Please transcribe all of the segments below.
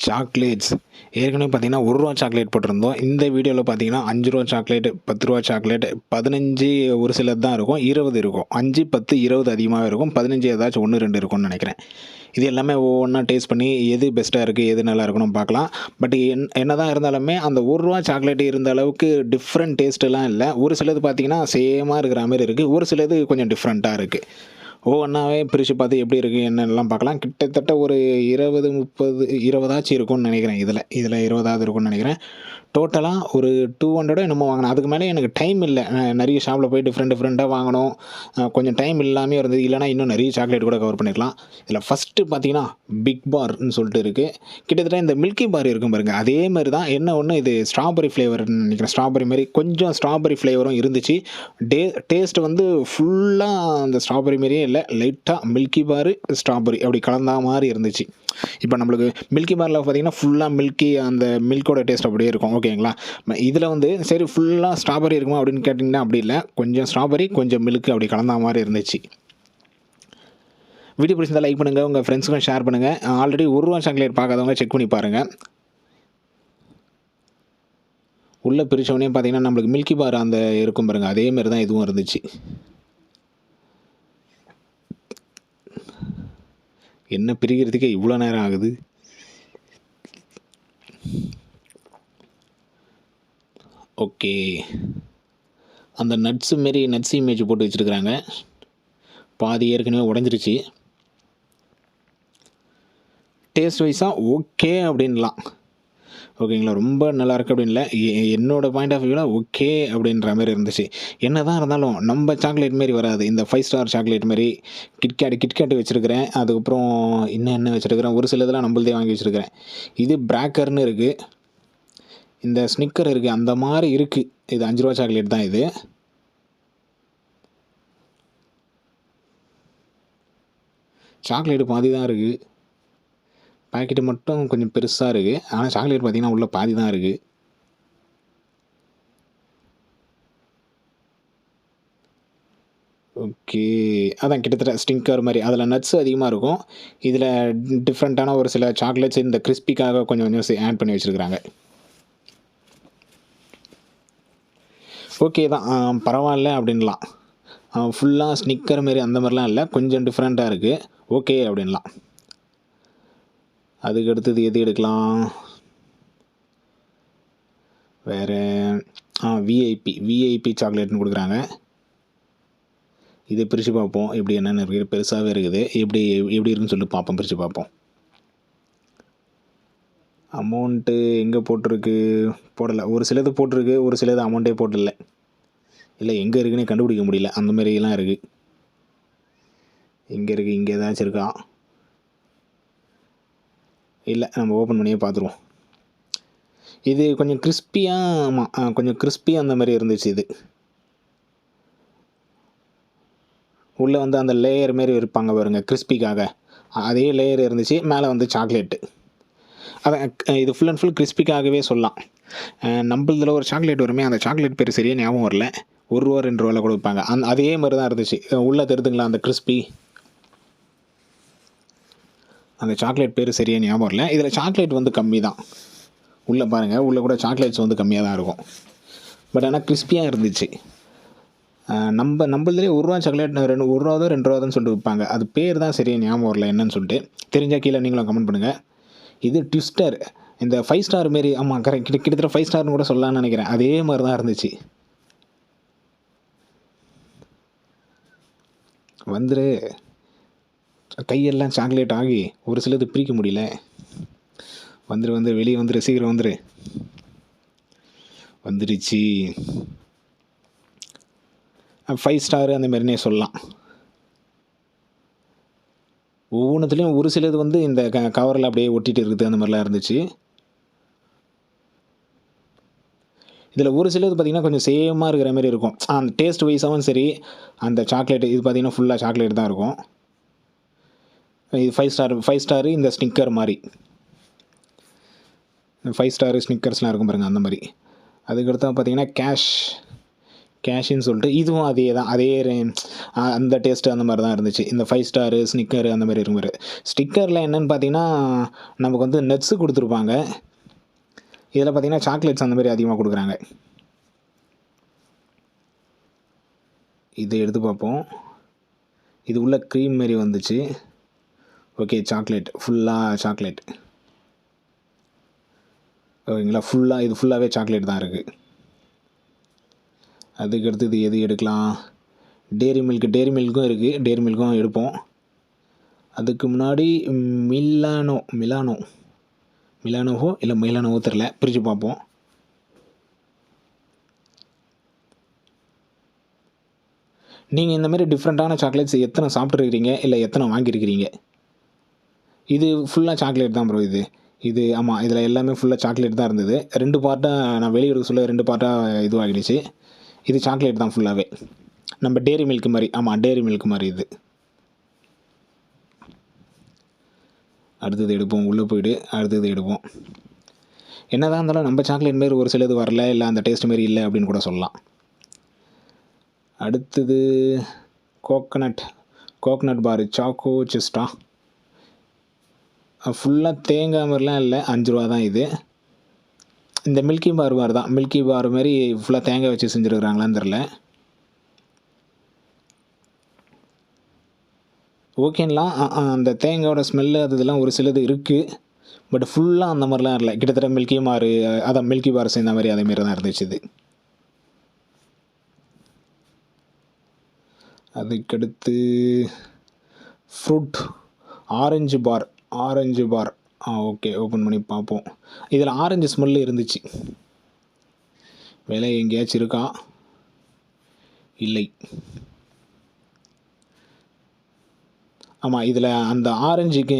Chocolates ஏற்கனவே பார்த்தீங்கன்னா ₹1 chocolate போட்டிருந்தோம். இந்த வீடியோவில் பார்த்தீங்கன்னா ₹5 சாக்லேட், ₹10 சாக்லேட், 15 ஒரு சிலது தான் இருக்கும், 20 இருக்கும். 5, 10, 20 அதிகமாகவே இருக்கும். 15 ஏதாச்சும் 1, 2 இருக்கும்னு நினைக்கிறேன். இது எல்லாமே ஒவ்வொன்றா டேஸ்ட் பண்ணி எது பெஸ்ட்டாக இருக்குது, எது நல்லா இருக்குன்னு பார்க்கலாம். பட் என்னதான் இருந்தாலுமே அந்த ₹1 சாக்லேட் இருந்த அளவுக்கு டிஃப்ரெண்ட் டேஸ்ட்டெல்லாம் இல்லை. ஒரு சிலது பார்த்தீங்கன்னா சேமாக இருக்கிற மாதிரி இருக்குது, ஒரு சிலது கொஞ்சம் டிஃப்ரெண்ட்டாக இருக்குது. ஒவ்வொன்றாவே பிரித்து பார்த்து எப்படி இருக்குது என்னென்னலாம் பார்க்கலாம். கிட்டத்தட்ட ஒரு 20, 30, 20 இருக்கும்னு நினைக்கிறேன். இதில் 20 இருக்கும்னு நினைக்கிறேன். டோட்டலாக ஒரு 200 என்னமோ வாங்கினேன். அதுக்கு மேலே எனக்கு டைம் இல்லை. நிறைய ஷாப்பில் போய் டிஃப்ரெண்ட்டாக வாங்கணும். கொஞ்சம் டைம் இல்லாமே இருந்தது. இல்லைனா இன்னும் நிறைய சாக்லேட் கூட கவர் பண்ணிக்கலாம். இதில் ஃபஸ்ட்டு பார்த்தீங்கன்னா பிக் பார்னு சொல்லிட்டு இருக்குது. கிட்டத்தட்ட இந்த மில்கி பார் இருக்கும் பாருங்கள், அதே மாதிரி தான். என்ன ஒன்று, இது ஸ்ட்ராபெரி ஃப்ளேவர்னு நினைக்கிறேன். ஸ்ட்ராபெரி மாதிரி கொஞ்சம் ஸ்ட்ராபெரி ஃப்ளேவரும் இருந்துச்சு. டேஸ்ட் வந்து ஃபுல்லாக அந்த ஸ்ட்ராபெரி மாதிரியே இல்லை, லைட்டாக மில்கி பார் ஸ்ட்ராபெரி அப்படி கலந்தா மாதிரி இருந்துச்சு. இப்போ நம்மளுக்கு மில்கி பாரில் பார்த்தீங்கன்னா ஃபுல்லாக மில்கி, அந்த மில்கோட டேஸ்ட் அப்படியே இருக்கும். ஓகேங்களா? இதில் வந்து சரி ஃபுல்லாக ஸ்ட்ராபெரி இருக்குமா அப்படின்னு கேட்டிங்கன்னா அப்படி இல்லை, கொஞ்சம் ஸ்ட்ராபெரி கொஞ்சம் மில்க் அப்படி கலந்தா மாதிரி இருந்துச்சு. வீடியோ பிடிச்சிருந்தா லைக் பண்ணுங்கள், உங்கள் ஃப்ரெண்ட்ஸுக்கும் ஷேர் பண்ணுங்கள். ஆல்ரெடி ₹1 சாக்லேட் பார்க்காதவங்க செக் பண்ணி பாருங்கள். உள்ளே பிரித்தவொடனே பார்த்தீங்கன்னா நம்மளுக்கு மில்கி பார் அந்த இருக்கும் பாருங்கள், அதே மாதிரி தான் இதுவும் இருந்துச்சு. என்ன பிரிக்கிறதுக்கே இவ்வளோ நேரம் ஆகுது. ஓகே, அந்த நட்ஸ் இமேஜ் போட்டு வச்சுருக்குறாங்க. பாதி ஏற்கனவே உடஞ்சிருச்சு. டேஸ்ட் வைஸாக ஓகே அப்படின்லாம். ஓகேங்களா? ரொம்ப நல்லாயிருக்கு அப்படின்ல, என்னோடய பாயிண்ட் ஆஃப் வியூவில் ஓகே அப்படின்ற மாதிரி இருந்துச்சு. என்ன தான் இருந்தாலும் நம்ம சாக்லேட் மாரி வராது. இந்த 5 ஸ்டார் சாக்லேட் மாரி கிட்கேட் வச்சுருக்கிறேன். அதுக்கப்புறம் என்ன வச்சுருக்கிறேன், ஒரு சில இதெல்லாம் நம்மள்தே வாங்கி வச்சுருக்கிறேன். இது பிராக்கர்னு இருக்குது, இந்த ஸ்னிக்கர் இருக்குது, அந்த மாதிரி இருக்குது. இது ₹5 சாக்லேட் தான். இது சாக்லேட்டு பாதி தான் இருக்குது, பாக்கெட்டு மட்டும் கொஞ்சம் பெருசாக இருக்குது. ஆனால் சாக்லேட் பார்த்திங்கன்னா உள்ள பாதி தான் இருக்குது. ஓகே, அதான் கிட்டத்தட்ட ஸ்டிங்கர் மாதிரி. அதில் நட்ஸ் அதிகமாக இருக்கும். இதில் டிஃப்ரெண்ட்டான ஒரு சில சாக்லேட்ஸ் இந்த கிறிஸ்பிக்காக கொஞ்சம் ஆட் பண்ணி வச்சுருக்குறாங்க. ஓகே தான், பரவாயில்ல அப்படின்லாம். ஃபுல்லாக ஸ்னிக்கர் மாரி அந்த மாதிரிலாம் இல்லை, கொஞ்சம் டிஃப்ரெண்ட்டாக இருக்குது. ஓகே அப்படின்லாம். அதுக்கு அடுத்தது எது எடுக்கலாம்? வேறு விஐபி சாக்லேட்னு கொடுக்குறாங்க. இதை பிரித்து பார்ப்போம் எப்படி என்னென்னு இருக்குது. பெருசாகவே இருக்குது. எப்படி இருக்குன்னு சொல்லிட்டு பார்ப்போம், பிரித்து பார்ப்போம். அமௌண்ட்டு எங்கே போட்டிருக்கு? போடலை. ஒரு சிலது போட்டிருக்கு, ஒரு சிலது அமௌண்ட்டே போடல. இல்லை எங்கே இருக்குன்னு கண்டுபிடிக்க முடியல, அந்த மாதிரிலாம் இருக்குது. எங்கே இருக்குது? இங்கே ஏதாச்சும் இருக்கா? இல்லை, நம்ம ஓப்பன் பண்ணியே பார்த்துருவோம். இது கொஞ்சம் கிறிஸ்பியாக, ஆமாம் கொஞ்சம் கிறிஸ்பியாக அந்த மாதிரி இருந்துச்சு. இது உள்ளே வந்து அந்த லேயர் மாரி இருப்பாங்க பாருங்க, கிறிஸ்பிக்காக அதே லேயர் இருந்துச்சு. மேலே வந்து சாக்லேட்டு. அதான் இது ஃபுல் அண்ட் ஃபுல் கிறிஸ்பிக்காகவே சொல்லலாம். நம்மளதில் ஒரு சாக்லேட் வருமே, அந்த சாக்லேட் பேர் சரியாக ஞாபகம் வரல. ₹1, ₹2 கூட விற்பாங்க. அதே மாதிரி தான் இருந்துச்சு. உள்ளே தெரிதுங்களா அந்த கிறிஸ்பி? அந்த சாக்லேட் பேர் சரியாக ஞாபகம் வரல. இதில் சாக்லேட் வந்து கம்மி தான். உள்ளே பாருங்கள், உள்ளே கூட சாக்லேட்ஸ் வந்து கம்மியாக தான் இருக்கும். பட் ஆனால் கிறிஸ்பியாக இருந்துச்சு. நம்மளதுலேயே ₹1 சாக்லேட் ₹1 ₹2 சொல்லிட்டு விற்பாங்க. அது பேர் தான் சரியாக ஞாபகம் வரல என்னன்னு சொல்லிட்டு. தெரிஞ்சால் கீழே நீங்களும் கமெண்ட் பண்ணுங்கள். இது ட்விஸ்டர், இந்த 5 ஸ்டார் மாரி. ஆமாம், கரெக்ட். கிட்டத்தட்ட 5 ஸ்டார்னு கூட சொல்லலாம்னு நினைக்கிறேன். அதே மாதிரி தான் இருந்துச்சு. வந்துரு, கையெல்லாம் சாக்லேட் ஆகி ஒரு சிலது பிரிக்க முடியல. வந்துரு வெளியே வந்துரு, சீக்கிரம் வந்துருச்சு. 5 ஸ்டார் அந்த மாதிரினே சொல்லலாம். ஒவ்வொன்றுத்துலேயும் ஒரு சிலது வந்து இந்த கவரில் அப்படியே ஒட்டிகிட்டு இருக்குது, அந்த மாதிரிலாம் இருந்துச்சு. இதில் ஒரு சிலது பார்த்திங்கன்னா கொஞ்சம் சேமாக இருக்கிற மாதிரி இருக்கும். அந்த டேஸ்ட் வைஸாகவும் சரி, அந்த சாக்லேட்டு இது பார்த்திங்கன்னா ஃபுல்லாக சாக்லேட் தான் இருக்கும். இது 5 ஸ்டாரு இந்த ஸ்னிக்கர் மாதிரி. 5 ஸ்டார் ஸ்னிக்கர்ஸ்லாம் இருக்கும் பாருங்கள், அந்த மாதிரி. அதுக்கடுத்து பார்த்திங்கன்னா கேஷின்னு சொல்லிட்டு இதுவும் அதே தான், அதே அந்த டேஸ்ட்டு அந்த மாதிரி தான் இருந்துச்சு. இந்த 5 ஸ்டாரு ஸ்னிக்கரு அந்த மாதிரி இருக்கும். ஸ்டிக்கரில் என்னென்னு பார்த்தீங்கன்னா நமக்கு வந்து நட்ஸு கொடுத்துருப்பாங்க. இதில் பார்த்தீங்கன்னா சாக்லேட்ஸ் அந்த மாதிரி அதிகமாக கொடுக்குறாங்க. இதை எடுத்து பார்ப்போம். இது உள்ள க்ரீம் மாரி வந்துச்சு. ஓகே, சாக்லேட் ஃபுல்லாக சாக்லேட். ஓகேங்களா, ஃபுல்லாக இது ஃபுல்லாகவே சாக்லேட் தான் இருக்குது. அதுக்கு அடுத்தது எது எடுக்கலாம்? டேரி மில்க்கும் இருக்குது, டேரி மில்க்கும் எடுப்போம். அதுக்கு முன்னாடி மிலானோவோ இல்லை மிலானோவோ தெரில, பிரித்து பார்ப்போம். நீங்கள் இந்த மாதிரி டிஃப்ரெண்ட்டான சாக்லேட்ஸ் எத்தனை சாப்பிட்ருக்கிறீங்க, இல்லை எத்தனை வாங்கியிருக்கிறீங்க? இது ஃபுல்லாக சாக்லேட் தான் ப்ரோ. இது ஆமாம், இதில் எல்லாமே ஃபுல்லாக சாக்லேட் தான் இருந்தது. 2 பார்ட்டாக நான் வெளியே எடுக்க சொல்ல 2 பார்ட்டாக இதுவாகிடுச்சு. இது சாக்லேட் தான் ஃபுல்லாகவே, நம்ம டேரி மில்க் மாதிரி. ஆமாம், டேரி மில்க் மாதிரி இது. அடுத்தது எடுப்போம், உள்ளே போய்ட்டு அடுத்தது எடுப்போம். என்ன தான் இருந்தாலும் நம்ம சாக்லேட் மாரி ஒரு சிலது வரல, இல்லை அந்த டேஸ்ட் மாரி இல்லை அப்படின்னு கூட சொல்லலாம். அடுத்தது கோகனட் பார் சாக்கோ சிஸ்டா. ஃபுல்லாக தேங்காய் மாதிரிலாம் இல்லை, 5 ரூபா தான் இது. இந்த மில்கி பார் மாதிரி தான், மில்கி பார் மாரி ஃபுல்லாக தேங்காய் வச்சு செஞ்சுருக்குறாங்களான்னு தெரில. ஓகேங்களா, அந்த தேங்காயோட ஸ்மெல்லு அது இதெல்லாம் ஒரு சிலது இருக்குது. பட் ஃபுல்லாக அந்த மாதிரிலாம் இல்லை. கிட்டத்தட்ட மில்கி பார் சேர்ந்த மாதிரி அதேமாரி தான் இருந்துச்சு இது. அதுக்கடுத்து ஃப்ரூட் ஆரஞ்சு பார். ஓகே, ஓப்பன் பண்ணி பார்ப்போம். இதில் ஆரஞ்சு ஸ்மெல்லு இருந்துச்சு. விலை எங்கேயாச்சும் இருக்கா? இல்லை. ஆமாம், இதில் அந்த ஆரஞ்சுக்கு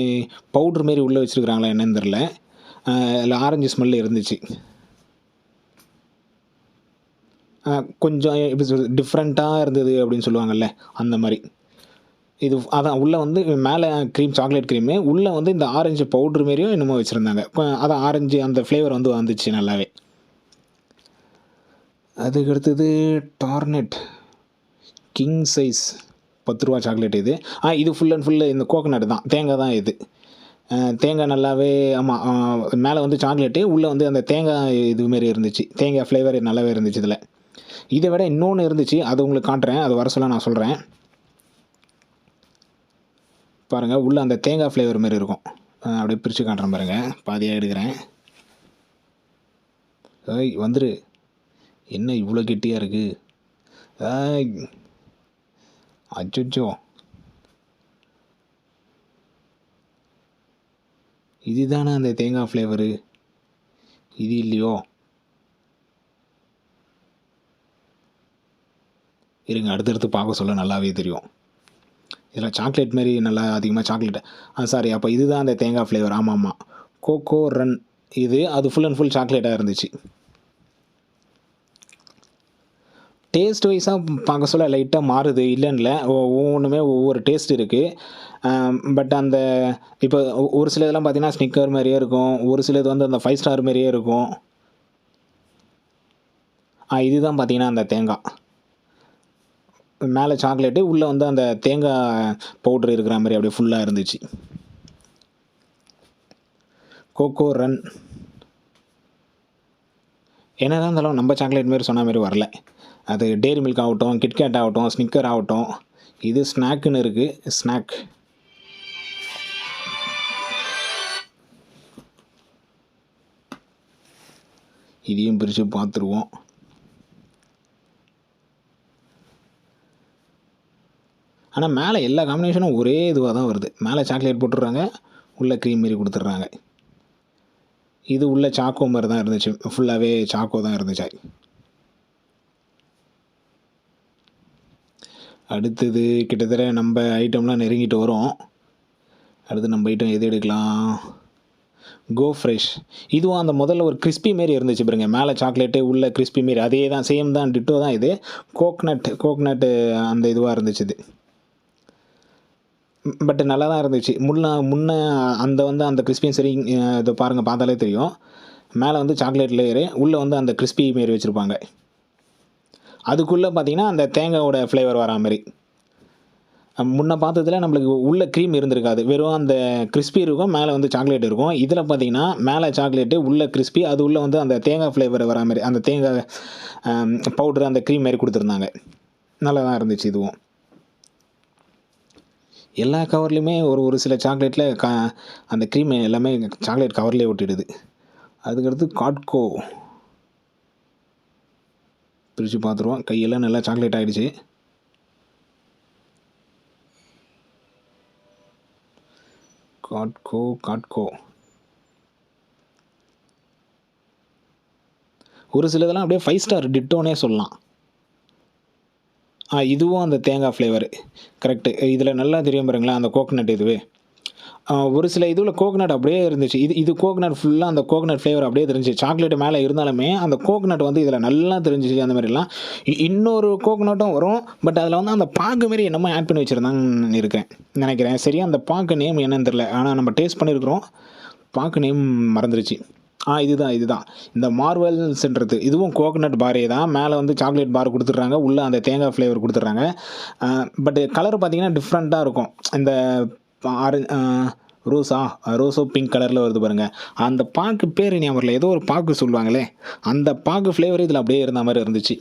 பவுட்ரு மாரி உள்ளே வச்சுருக்குறாங்களா என்னன்னு தெரில. அதில் ஆரஞ்சு ஸ்மெல்லு இருந்துச்சு. கொஞ்சம் எப்படி சொல்கிறது, டிஃப்ரெண்ட்டாக இருந்தது அப்படின்னு சொல்லுவாங்கள்ல, அந்த மாதிரி. இது அதான் உள்ளே வந்து மேலே சாக்லேட் க்ரீமு, உள்ளே வந்து இந்த ஆரஞ்சு பவுட்ரு மாரியும் என்னமோ வச்சுருந்தாங்க. அதான் ஆரஞ்சு அந்த ஃப்ளேவர் வந்து வந்துச்சு நல்லாவே. அதுக்கடுத்தது டார்னெட் கிங் சைஸ் 10 ரூபா சாக்லேட் இது. இது ஃபுல் அண்ட் ஃபுல்லு இந்த கோகனட் தான், தேங்காய் தான் இது. தேங்காய் நல்லாவே. ஆமாம், மேலே வந்து சாக்லேட்டு, உள்ளே வந்து அந்த தேங்காய் இதுமாரி இருந்துச்சு, தேங்காய் ஃப்ளேவர் நல்லாவே இருந்துச்சு இதில். இதை விட இன்னொன்று இருந்துச்சு, அது உங்களுக்கு காட்டுறேன், அது வர சொல்ல நான் சொல்கிறேன் பாருங்கள். உள்ளே அந்த தேங்காய் ஃப்ளேவர் மாரி இருக்கும். அப்படியே பிரித்து காட்டுறேன் பாருங்கள், பாதியாக எடுக்கிறேன். வந்துரு, என்ன இவ்வளோ கெட்டியாக இருக்குது? அச்சோ, இதுதானே அந்த தேங்காய் ஃப்ளேவரு? இது இல்லையோ? இருங்க, அடுத்தடுத்து பார்க்க சொல்ல நல்லாவே தெரியும். இதில் சாக்லேட் மாரி நல்லா அதிகமாக சாக்லேட். சாரி, அப்போ இதுதான் அந்த தேங்காய் ஃப்ளேவர். ஆமாம், கோகோ ரன் இது. அது ஃபுல் அண்ட் ஃபுல் சாக்லேட்டாக இருந்துச்சு. டேஸ்ட் வைஸாக பார்க்க சொல்ல லைட்டாக மாறுது, இல்லைன்னுல. ஒவ்வொன்றுமே ஒவ்வொரு டேஸ்ட் இருக்குது. பட் அந்த இப்போ ஒரு சில இதெல்லாம் பார்த்தீங்கன்னா ஸ்னிக்கர் மாதிரியே இருக்கும், ஒரு சிலது வந்து அந்த 5 ஸ்டார் மாதிரியே இருக்கும். இதுதான் பார்த்தீங்கன்னா அந்த தேங்காய் மேலே சாக்லேட்டு, உள்ளே வந்து அந்த தேங்காய் பவுட்ரு இருக்கிற மாதிரி அப்படியே ஃபுல்லாக இருந்துச்சு. கோகோ ரன் என்ன தான் இருந்தாலும் நம்ம சாக்லேட் மாரி சொன்ன மாதிரி வரல. அது டேரி மில்க் ஆகட்டும், கிட்கேட் ஆகட்டும், ஸ்னிக்கர் ஆகட்டும். இது ஸ்நாக்குன்னு இருக்குது, ஸ்நாக். இதையும் பிரித்து பார்த்துருவோம். ஆனால் மேலே எல்லா காம்பினேஷனும் ஒரே இதுவாக தான் வருது. மேலே சாக்லேட் போட்டுடுறாங்க, உள்ளே க்ரீம் மாரி கொடுத்துட்றாங்க. இது உள்ள சாக்கோ மாதிரி தான் இருந்துச்சு, ஃபுல்லாகவே சாக்கோ தான் இருந்துச்சு. அடுத்தது கிட்டத்தட்ட நம்ம ஐட்டம்லாம் நெருங்கிட்டு வரும். அடுத்து நம்ம ஐட்டம் எது எடுக்கலாம்? கோ ஃப்ரெஷ். இதுவும் அந்த முதல்ல ஒரு கிறிஸ்பி மாரி இருந்துச்சு பாருங்க, மேலே சாக்லேட்டு உள்ளே கிறிஸ்பி மாரி, அதே தான், சேம் தான், டிட்டோ தான் இது. கோக்னட்டு அந்த இதுவாக இருந்துச்சு இது. பட் நல்லா தான் இருந்துச்சு. முன்ன அந்த கிறிஸ்பியும் சரி. இதை பாருங்கள், பார்த்தாலே தெரியும். மேலே வந்து சாக்லேட் லேயரு, உள்ளே வந்து அந்த கிறிஸ்பி மாரி வச்சுருப்பாங்க. அதுக்குள்ளே பார்த்தீங்கன்னா அந்த தேங்காயோட ஃப்ளேவர் வரா மாதிரி. முன்ன பார்த்ததுல நம்மளுக்கு உள்ள க்ரீம் இருந்திருக்காது. வெறும் அந்த கிரிஸ்பி இருக்கும். மேல வந்து சாக்லேட் இருக்கும். இதில பார்த்தீங்கன்னா, மேல சாக்லேட்டு, உள்ள கிரிஸ்பி. அது உள்ள வந்து அந்த தேங்காய் ஃப்ளேவர் வரா மாரி, அந்த தேங்காய் பவுடர் அந்த க்ரீம் மாரி குடுத்துருந்தாங்க. நல்லா தான் இருந்துச்சு இதுவும். எல்லா கவர்லயுமே ஒரு ஒரு சில சாக்லேட்ல அந்த க்ரீம் எல்லாமே சாக்லேட் கவர்லயே ஒட்டிடுது. அதுக்கடுத்து காட்கோ. பிரிச்சு பார்த்துருவோம். கையெல்லாம் நல்லா சாக்லேட் ஆயிடுச்சு. காட்கோ. ஒரு சிலதெல்லாம் அப்படியே 5 ஸ்டார் டிட்டோனே சொல்லலாம். இதுவும் அந்த தேங்காய் ஃப்ளேவர். கரெக்ட்டு. இதில நல்லா தெரியும் பாருங்களேன், அந்த கோகனட் இதுவே. ஒரு சில இதுல கோகனட் அப்படியே இருந்துச்சு. இது கோகனட் ஃபுல்லா அந்த கோகனட் ஃப்ளேவர் அப்படியே தெரிஞ்சுச்சு. சாக்லேட் மேல இருந்தாலுமே, அந்த கோகனட் வந்து இதில நல்லா தெரிஞ்சுச்சு அந்த மாரிலாம். இன்னொரு கோகனட்டும் வரும். பட் அதில வந்து அந்த பாகு மாரி என்னமோ ஆட் பண்ணி வச்சிருந்தாங்கன்னு நெனைக்கிறேன். சரியா அந்த பாகு நேம் என்னன்னு தெரியல. ஆனா நம்ம டேஸ்ட் பண்ணியிருக்கிறோம். பாகு நேம் மறந்துருச்சு. இதுதான். இந்த மார்வெல்ஸ்ன்றது இதுவும் கோகனட் பாரே தான். மேல வந்து சாக்லேட் பார் குடுத்துடுறாங்க. உள்ள அந்த தேங்காய் ஃப்ளேவர் குடுத்துடுறாங்க. பட் கலர் பார்த்தீங்கன்னா டிஃப்ரெண்ட்டா இருக்கும். இந்த ஆர அ ரோஸோ பிங்க் கலர்ல வருது பாருங்க. அந்த பாக்கு பேரு ஞாபகம் வரல. ஏதோ ஒரு பாக்கு சொல்லுவாங்களே! அந்த பாக்கு ஃப்ளேவர் இதில அப்படியே இருந்த மாரி இருந்துச்சு.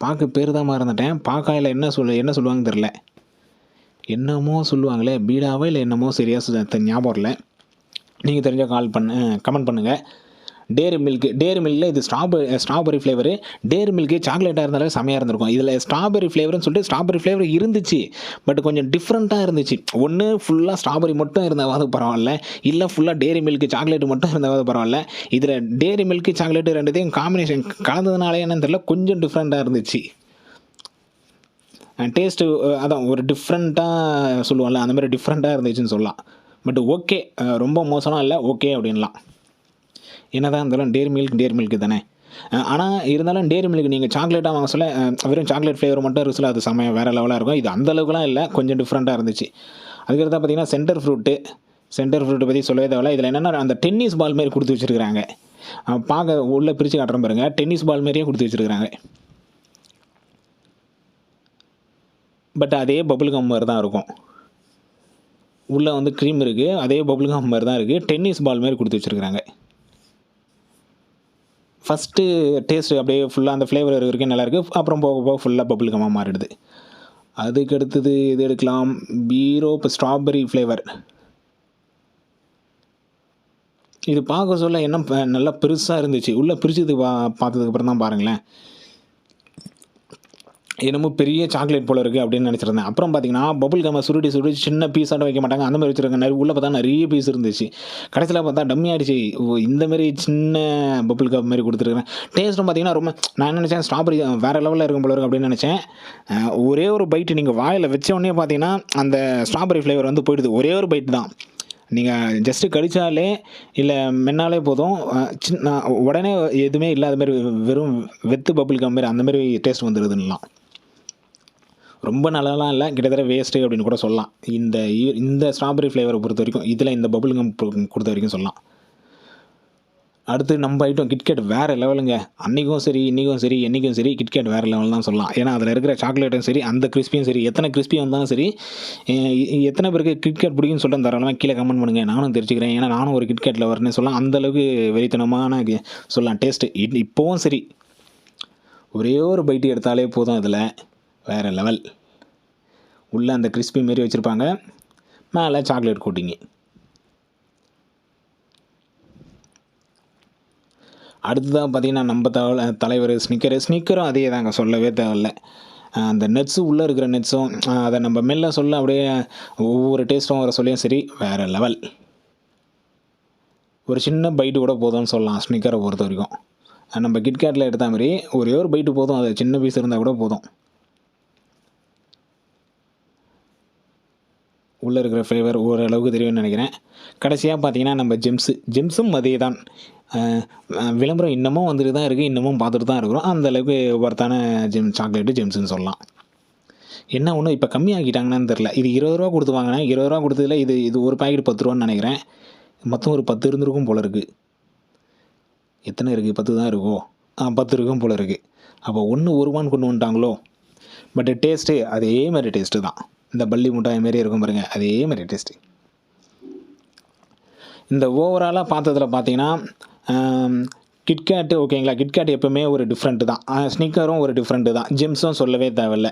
பாக்கு பேரு தான் மறந்துட்டேன். பாக்காயில என்ன சொல்லுவாங்கன்னு தெரியல. என்னமோ சொல்லுவாங்களே! பீடாவோ இல்ல என்னமோ சரியா ஞாபகம் இல்ல. நீங்க தெரிஞ்சா கமெண்ட் பண்ணுங்க. டேரி மில்க்ல இது ஸ்ட்ராபெர்ரி ஃப்ளேவரு. டேரி மில்க் சாக்லேட்டா இருந்தாலே செமையா இருந்திருக்கும். இதில ஸ்ட்ராபெர்ரி ஃப்ளேவர்ன்னு சொல்லிட்டு ஸ்ட்ராபெர்ரி ஃப்ளேவர் இருந்துச்சு. பட் கொஞ்சம் டிஃப்ரெண்ட்டா இருந்துச்சு. ஒண்ணு ஃபுல்லா ஸ்ட்ராபெர்ரி மட்டும் இருந்தாவாவது பரவால்ல. இல்ல ஃபுல்லா டேரி மில்க் சாக்லேட் மட்டும் இருந்தாவாவது பரவால்ல. இதில டேரி மில்க், சாக்லேட் 2த்தையும் காம்பினேஷன் கலந்ததுனாலயா என்னன்னு தெரியல. கொஞ்சம் டிஃப்ரெண்ட்டா இருந்துச்சு. டேஸ்ட்டு அதான் ஒரு டிஃப்ரெண்ட்டா சொல்லுவோம்ல, அந்த மாரி டிஃப்ரெண்ட்டா இருந்துச்சுன்னு சொல்லலாம். But okay. ரொம்ப மோசம்லாம் இல்ல. ஓகே அப்டின்லாம். என்னதான் இருந்தாலும் டேரி மில்க் தானே. ஆனா இருந்தாலும் டேரி மில்க் நீங்க சாக்லேட்டா வாங்க சொல்ல வெறும் சாக்லேட் ஃப்ளேவர் மட்டும் இருக்குல்ல, அது செமையா வேற லெவலா இருக்கும். இது அந்த அளவுக்குலாம் இல்ல. கொஞ்சம் டிஃப்ரெண்ட்டா இருந்துச்சு. அதுக்கடுத்தா பார்த்தீங்கன்னா, சென்டர் ஃப்ரூட் பத்தி சொல்லவே தேவையில்ல. இதில என்னன்னா அந்த டென்னிஸ் பால் மாரி குடுத்து வச்சிருக்காங்க. பாக்க உள்ள பிரிச்சு காட்டுறேன் பாருங்க. டென்னிஸ் பால் மாரியே குடுத்து வச்சிருக்காங்க. பட் அதே பபிள் கம் மாரி தான் இருக்கும். உள்ள வந்து க்ரீம் இருக்கு. அதே பபிள் கம் மாரி தான் இருக்கு. டென்னிஸ் பால் மாரி குடுத்து வச்சிருக்காங்க. ஃபர்ஸ்ட்டு டேஸ்ட் அப்படியே ஃபுல்லா அந்த ஃப்ளேவர் வரைக்கும் நல்லாயிருக்கு. அப்புறம் போக போக ஃபுல்லா பபிள் கம்மா மாறிடுது. அதுக்கு அடுத்தது இது எடுக்கலாம். Strawberry flavour. இது பார்க்க சொல்ல என்ன நல்லா பெருசா இருந்துச்சு. உள்ள பிரிச்சது பார்த்ததுக்கு அப்புறம் தான் பாருங்களேன். என்னமோ பெரிய சாக்லேட் போல இருக்கு அப்படின்னு நினைச்சிருந்தேன். அப்புறம் பார்த்தீங்கன்னா, பபிள் கம்ம சுருட்டி சின்ன பீஸாட்டம் வைக்க மாட்டாங்க. அந்த மாரி வச்சிருக்காங்க. உள்ள பார்த்தா நெறைய பீஸ் இருந்துச்சு. கடைசியில பார்த்தா டம்மி ஆயிடுச்சு. இந்த மாரி சின்ன பபிள் கம் மாரி குடுத்துருக்காங்க. டேஸ்ட்டும் பார்த்தீங்கன்னா, நான் என்ன நினைச்சேன் ஸ்ட்ராபெர்ரி வேற லெவல்ல இருக்கும் போல இருக்கு அப்படின்னு நினைச்சேன். ஒரே ஒரு பைட் நீங்க வாயில வச்ச உடனே பார்த்தீங்கன்னா, அந்த ஸ்ட்ராபெர்ரி ஃப்ளேவர் வந்து போயிடுது. ஒரே ஒரு பைட் தான். நீங்க ஜஸ்ட் கடிச்சாலே, இல்ல மென்னாலே போதும். உடனே எதுவுமே இல்லாத மாரி வெறும் வெத்து பபிள் கம் மாரி அந்த மாரி டேஸ்ட் வந்துருதுன்னலாம். ரொம்ப நல்லாலாம் இல்ல. கிட்டத்தட்ட வேஸ்ட்டு அப்படின்னு கூட சொல்லலாம். இந்த ஸ்ட்ராபெர்ரி ஃப்ளேவர பொறுத்தவரைக்கும். இதில இந்த பபிள் கம் பொறுத்த வரைக்கும் சொல்லலாம். அடுத்து நம்ம ஐட்டம் கிட்கேட் வேற லெவலுங்க. அன்னைக்கும் சரி, இன்னைக்கும் சரி, என்னைக்கும் சரி கிட்கேட் வேற லெவல் தான் சொல்லலாம். ஏன்னா, அதில இருக்கிற சாக்லேட்டும் சரி, அந்த கிரிஸ்பியும் சரி, எத்தனை கிரிஸ்பி வந்தாலும் சரி, எத்தனை பேருக்கு கிட்கேட் பிடிக்கும்னு சொல்லிட்டு தாராளமா கீழ கமெண்ட் பண்ணுங்க. நானும் தெரிஞ்சுக்கிறேன். ஏன்னா, நானும் ஒரு கிட்கேட் லவர்னே சொல்லலாம். அந்த அளவுக்கு வெறித்தனமான சொல்லலாம் டேஸ்ட்டு. இப்பவும் சரி, ஒரே ஒரு பைட் எடுத்தாலே போதும் அதில. வேற லெவல். உள்ள அந்த கிரிஸ்பி மாரி வச்சிருப்பாங்க. மேல சாக்லேட் கோட்டிங்கு. அடுத்ததா பார்த்தீங்கன்னா, நம்ம தலைவர் ஸ்னிக்கரும் அதே தாங்க சொல்லவே தேவையில்ல. அந்த நட்ஸு உள்ள இருக்கிற நட்ஸும் அத நம்ம மெல்ல சொல்ல அப்படியே ஒவ்வொரு டேஸ்ட்டும் வர சொல்லியும் சரி, வேற லெவல். ஒரு சின்ன பைட்டு கூட போதும்னு சொல்லலாம் ஸ்னிக்கர பொறுத்தவரைக்கும். நம்ம கிட்கேட்ல எடுத்த மாரி ஒரே ஒரு பைட்டு போதும். அது சின்ன பீஸ் இருந்தா கூட போதும். உள்ள இருக்கிற ஃப்ளேவர் ஓரளவுக்கு தெரியும்னு நினைக்கிறேன். கடைசியா பார்த்தீங்கன்னா, நம்ம ஜெம்ஸும் அதே தான். விளம்பரம் இன்னமும் வந்துட்டு தான் இருக்கு. இன்னமும் பார்த்துட்டு தான் இருக்கிறோம். அந்த அளவுக்கு ஒர்த்தான சாக்லேட்டு ஜெம்ஸ்ன்னு சொல்லலாம். என்ன ஒண்ணு இப்ப கம்மியாக்கிட்டாங்கன்னு தெரியல. இது ரூ. 20 குடுத்து வாங்குனேன். ரூ. 20 குடுத்ததுல இது ஒரு பாக்கெட் ரூ. 10ன்னு நினைக்கிறேன். மொத்தம் ஒரு 10 இருந்திருக்கும் போல இருக்கு. எத்தனை இருக்கு? 10 தான் இருக்கோ? 10 இருக்கும் போல இருக்கு. அப்போ 1 ரூபான்னு கொண்டு வந்துட்டாங்களோ. பட் டேஸ்ட்டு அதே மாதிரி டேஸ்ட்டு தான். இந்த பல்லி மிட்டாய் மாரி இருக்கும் பாருங்க, அதே மாதிரி டேஸ்ட்டு. இந்த ஓவராலாக பார்த்ததுல பார்த்தீங்கன்னா கிட்கேட்டு ஓகேங்களா. கிட்கேட் எப்பவுமே ஒரு டிஃப்ரெண்ட்டு தான். ஸ்னிக்கரும் ஒரு டிஃப்ரெண்ட்டு தான். ஜெம்ஸும் சொல்லவே தேவையில்ல.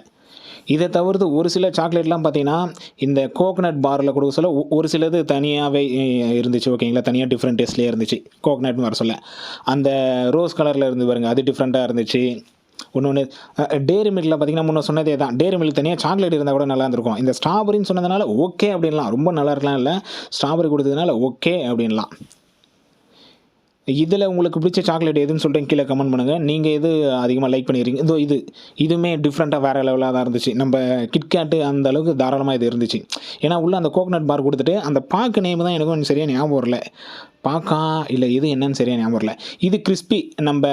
இதை தவிர்த்து ஒரு சில சாக்லேட்லாம் பார்த்தீங்கன்னா இந்த கோகனட் பாரில் கொடுக்க சொல்ல ஒரு சிலது தனியாகவே இருந்துச்சு ஓகேங்களா. தனியாக டிஃப்ரெண்ட் டேஸ்ட்லேயே இருந்துச்சு. கோகனட்னு வர சொல்ல அந்த ரோஸ் கலரில் இருந்து பாருங்க, அது டிஃப்ரெண்ட்டாக இருந்துச்சு. ஒன்று டேரி மில்கில் பார்த்தீங்கன்னா முன்ன சொன்னதே தான். டேரி மில்க் தனியாக சாக்லேட் இருந்தால் கூட நல்லா இருந்திருக்கும். இந்த ஸ்ட்ராபெரின்னு சொன்னதுனால ஓகே அப்படின்லாம், ரொம்ப நல்லா இருக்கலாம் இல்லை, ஸ்ட்ராபெரி கொடுத்ததுனால ஓகே அப்படின்லாம். இதில் உங்களுக்கு பிடிச்ச சாக்லேட் எதுன்னு சொல்லிட்டு கீழே கமெண்ட் பண்ணுங்கள். நீங்கள் எது அதிகமாக லைக் பண்ணிடுறீங்க. இதுவுமே டிஃப்ரெண்ட்டாக வேறு லெவலாக தான் இருந்துச்சு. நம்ம கிட்கேட்டு அந்த அளவுக்கு தாராளமாக இது இருந்துச்சு. ஏன்னா உள்ளே அந்த கோகனட் பார் கொடுத்துட்டு அந்த பாக்கு நேம் தான் எனக்கும் கொஞ்சம் சரியாக ஞாபகம் வரல. பாக்கா இல்லை இது என்னன்னு சரியாக ஞாபகம் வரல. இது கிறிஸ்பி, நம்ம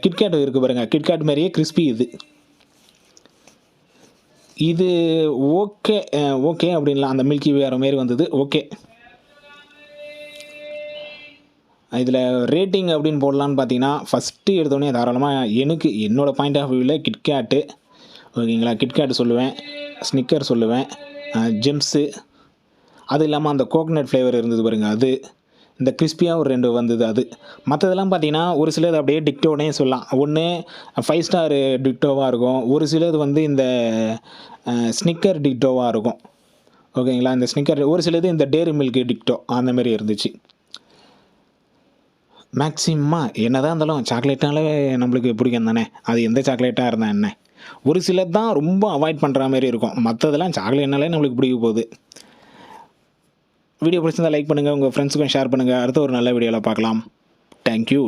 கிட்கேட் இருக்குது பாருங்க, கிட்கேட் மாதிரியே கிறிஸ்பி இது. இது ஓகே ஓகே அப்படின்லாம். அந்த மில்கி வேறு மாரி வந்தது ஓகே. இதில் ரேட்டிங் அப்படின்னு போடலான்னு பார்த்தீங்கன்னா ஃபஸ்ட்டு எடுத்தோடனே தாராளமாக எனக்கு என்னோடய பாயிண்ட் ஆஃப் வியூவில் கிட்கேட்டு ஓகேங்களா. கிட்கேட்டு சொல்லுவேன், ஸ்னிக்கர் சொல்லுவேன், ஜெம்ஸு, அது இல்லாமல் அந்த கோகனட் ஃப்ளேவர் இருந்தது பாருங்க அது, இந்த கிறிஸ்பியாக ஒரு 2 வந்தது அது. மற்றதெல்லாம் பார்த்தீங்கன்னா ஒரு சிலது அப்படியே டிக்டோனே சொல்லலாம். ஒன்று 5 ஸ்டார் டிக்டோவாக இருக்கும், ஒரு சிலது வந்து இந்த ஸ்னிக்கர் டிக்டோவாக இருக்கும் ஓகேங்களா. இந்த ஸ்னிக்கர் ஒரு சிலது இந்த டேரி மில்க் டிக்டோ அந்த மாதிரி இருந்துச்சு. மேக்ஸிமமாக என்ன தான் இருந்தாலும் சாக்லேட்னாலே நம்மளுக்கு பிடிக்கும் தானே, அது எந்த சாக்லேட்டாக இருந்தால் என்ன. ஒரு சிலது தான் ரொம்ப அவாய்ட் பண்ணுற மாதிரி இருக்கும், மற்றதெல்லாம் சாக்லேட்னாலே நம்மளுக்கு பிடிக்க போகுது. வீடியோ பிடிச்சிருந்தால் லைக் பண்ணுங்கள், உங்கள் ஃப்ரெண்ட்ஸுக்கும் ஷேர் பண்ணுங்கள். அடுத்த ஒரு நல்ல வீடியோவில் பார்க்கலாம். தேங்க்யூ.